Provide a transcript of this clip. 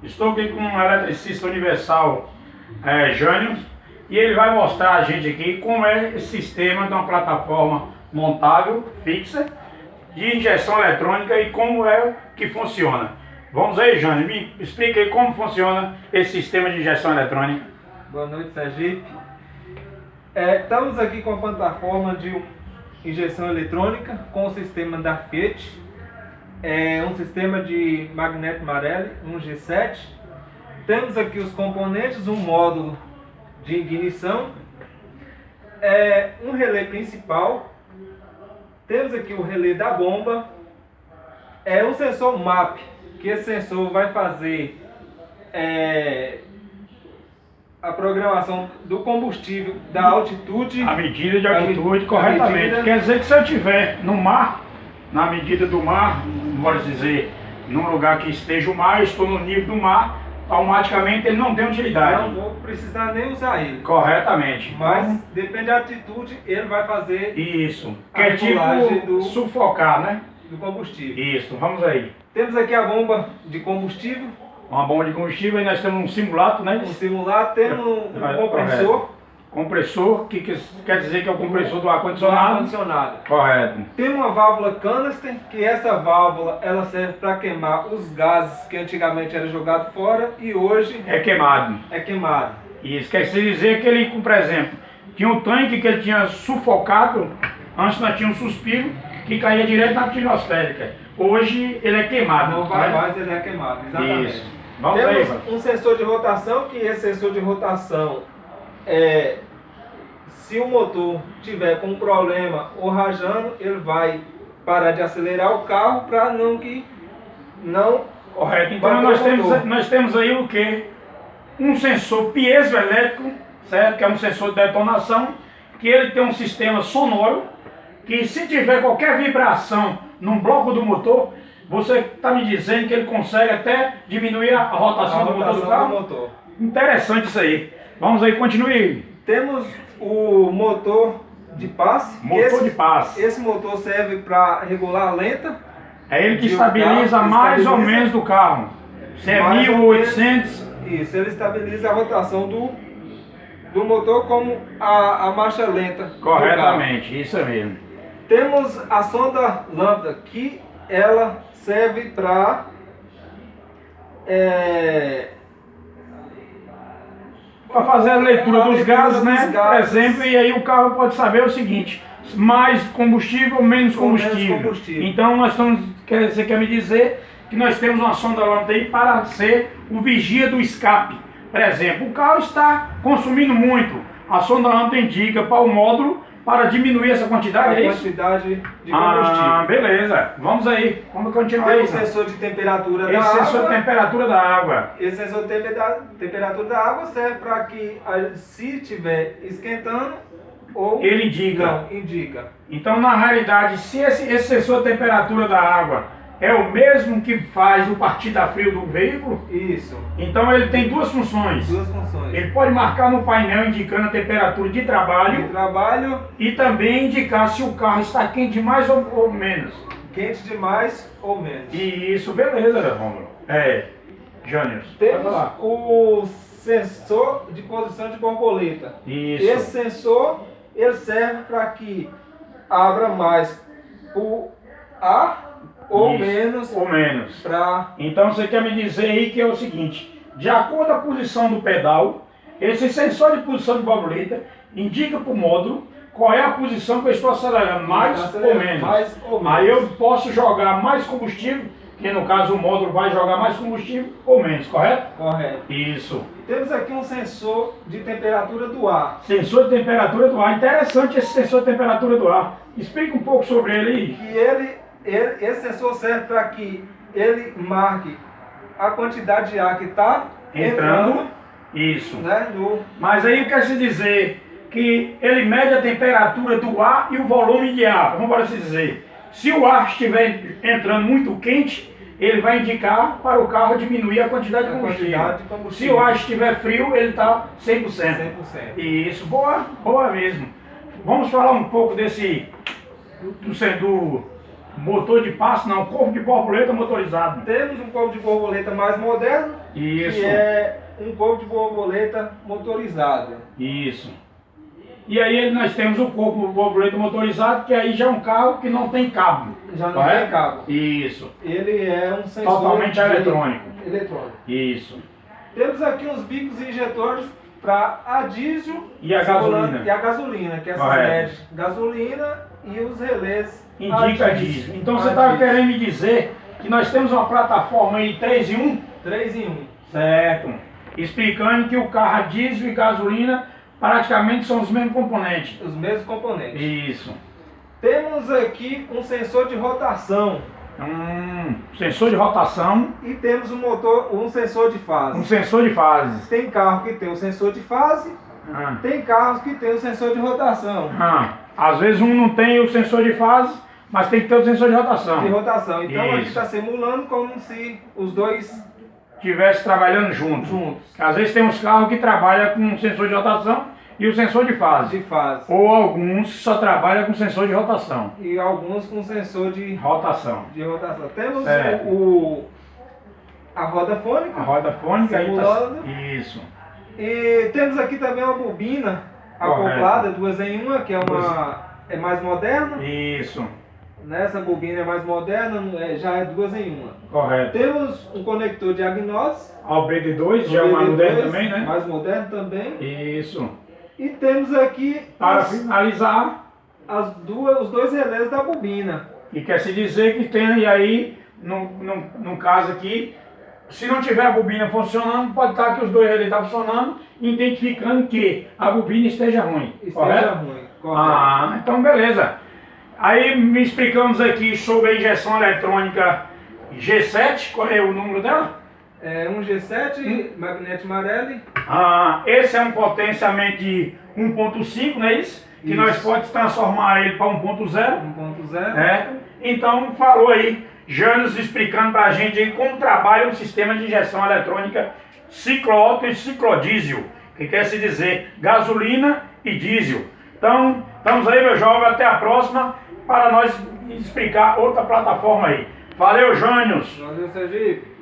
Estou aqui com um eletricista universal, Jânio, e ele vai mostrar a gente aqui como é esse sistema de uma plataforma montável, fixa, de injeção eletrônica e como é que funciona. Vamos aí, Jânio, me explica aí como funciona esse sistema de injeção eletrônica. Boa noite, Sergipe. Estamos aqui com a plataforma de injeção eletrônica com o sistema da Fiat. É um sistema de magneto Marelli, um G7. Temos aqui os componentes, um módulo de ignição, um relé principal. Temos aqui o relé da bomba, um sensor MAP, que esse sensor vai fazer a programação do combustível, da altitude. A medida de altitude corretamente. Quer dizer que se eu estiver no mar, na medida do mar, pode dizer, num lugar que esteja o mar, estou no nível do mar, automaticamente ele não tem utilidade. Não vou precisar nem usar ele. Corretamente. Mas então, depende da altitude, ele vai fazer isso. Que a é tipo regulagem sufocar, né? do combustível. Isso, vamos aí. Temos aqui a bomba de combustível. Uma bomba de combustível, e nós temos um simulato, né? Um simular, temos um compressor. Compressor, que quer dizer que é o compressor do ar-condicionado. Correto. Tem uma válvula canister, que essa válvula ela serve para queimar os gases que antigamente era jogado fora e hoje é queimado. Isso quer dizer que ele, por exemplo, tinha um tanque que ele tinha sufocado, antes nós tínhamos um suspiro que caía direto na atmosférica. Hoje ele é queimado. Não vai mais, ele é queimado, exatamente. Isso. Vamos Temos aí, um sensor de rotação, que esse sensor de rotação se o motor tiver com um problema ou rajando, ele vai parar de acelerar o carro para não. Correto. Então nós temos aí o que? Um sensor piezoelétrico, certo? Que é um sensor de detonação, que ele tem um sistema sonoro, que se tiver qualquer vibração num bloco do motor, você está me dizendo que ele consegue até diminuir a rotação do motor do carro? Interessante isso aí. Vamos aí, continue. Temos o motor de passe. Esse motor serve para regular a lenta. É ele que estabiliza mais ou menos do carro. Se é 1800. Isso, ele estabiliza a rotação do motor como a marcha lenta. Corretamente, isso mesmo. Temos a sonda lambda, que ela serve para fazer a leitura dos gases, né? Por exemplo, e aí o carro pode saber o seguinte: mais combustível ou menos combustível. Então você quer me dizer que nós temos uma sonda lambda aí para ser o vigia do escape. Por exemplo, o carro está consumindo muito, a sonda lambda indica para o módulo para diminuir essa quantidade, quantidade de combustível. Ah, beleza. Vamos aí. Vamos continuar aí. Tem o sensor de temperatura da água. Sensor de temperatura da água. Esse sensor de temperatura da água serve para que, se estiver esquentando, ou ele indica. Não, indica. Então, na realidade, se esse sensor de temperatura da água é o mesmo que faz o partida frio do veículo? Isso. Então ele tem duas funções. Ele pode marcar no painel indicando a temperatura de trabalho. E também indicar se o carro está quente demais ou menos. Quente demais ou menos. Isso, beleza, Romulo. Jânio. Temos o sensor de posição de borboleta. Isso. Esse sensor ele serve para que abra mais o ar ou menos. Então você quer me dizer aí que é o seguinte: de acordo com a posição do pedal, esse sensor de posição de borboleta indica para o módulo qual é a posição que eu estou acelerando, mais ou menos. Aí eu posso jogar mais combustível, que no caso o módulo vai jogar mais combustível ou menos, correto? Correto. Isso. Temos aqui um sensor de temperatura do ar. Sensor de temperatura do ar. Interessante esse sensor de temperatura do ar. Explica um pouco sobre ele aí. Esse sensor serve para que ele marque a quantidade de ar que está entrando. Isso. Né, Mas aí quer se dizer que ele mede a temperatura do ar e o volume de ar. Vamos assim dizer. Se o ar estiver entrando muito quente, ele vai indicar para o carro diminuir a quantidade de combustível. Se o ar estiver frio, ele está 100%. Isso, boa mesmo. Vamos falar um pouco Motor de passo não, corpo de borboleta motorizado. Temos um corpo de borboleta mais moderno, Isso. que é um corpo de borboleta motorizado. Isso. E aí nós temos o corpo de borboleta motorizado, que aí já é um carro que não tem cabo. Já não tem cabo. Isso. Ele é um sensor Totalmente eletrônico. Isso. Temos aqui uns bicos injetores para a diesel E a gasolina. E a gasolina, que é essas LEDs gasolina e os relés indica diesel. Então você estava querendo me dizer que nós temos uma plataforma aí 3 em 1? 3 em 1. Certo. Explicando que o carro a diesel e gasolina praticamente são os mesmos componentes. Os mesmos componentes. Isso. Temos aqui um sensor de rotação. Sensor de rotação. E temos um sensor de fase. Um sensor de fase. Tem carro que tem o sensor de fase, tem carros que tem o sensor de rotação. Às vezes um não tem o sensor de fase, mas tem que ter o sensor de rotação. Então aqui está simulando como se os dois estivessem trabalhando juntos. Às vezes tem uns carros que trabalham com sensor de rotação e o sensor de fase. Ou alguns só trabalham com sensor de rotação. E alguns com sensor de rotação. Temos a roda fônica. A roda fônica simulando. Isso. E temos aqui também uma bobina acoplada, 2 em 1, que é mais moderna. Isso. Nessa bobina é mais moderna, já é 2 em 1. Correto. Temos um conector de agnose. Ao BD2, já é o mais moderno também, né? Mais moderno também. Isso. E temos aqui, para finalizar, os dois relés da bobina. E quer se dizer que tem aí, no caso aqui, se não tiver a bobina funcionando, pode estar que os dois relés estão funcionando, identificando que a bobina esteja ruim. Esteja ruim, correto. Então beleza. Aí me explicamos aqui sobre a injeção eletrônica G7, qual é o número dela? É um G7 Magnete Marelli. Esse é um potenciamento de 1.5, não é isso? Que nós podemos transformar ele para 1.0. 1.0. Então falou aí, Jânio explicando para a gente aí como trabalha o sistema de injeção eletrônica ciclo-otto e ciclodiesel, que quer se dizer gasolina e diesel. Então, estamos aí, meu jovem, até a próxima para nós explicar outra plataforma aí. Valeu, Jânio! Valeu, Sergipe!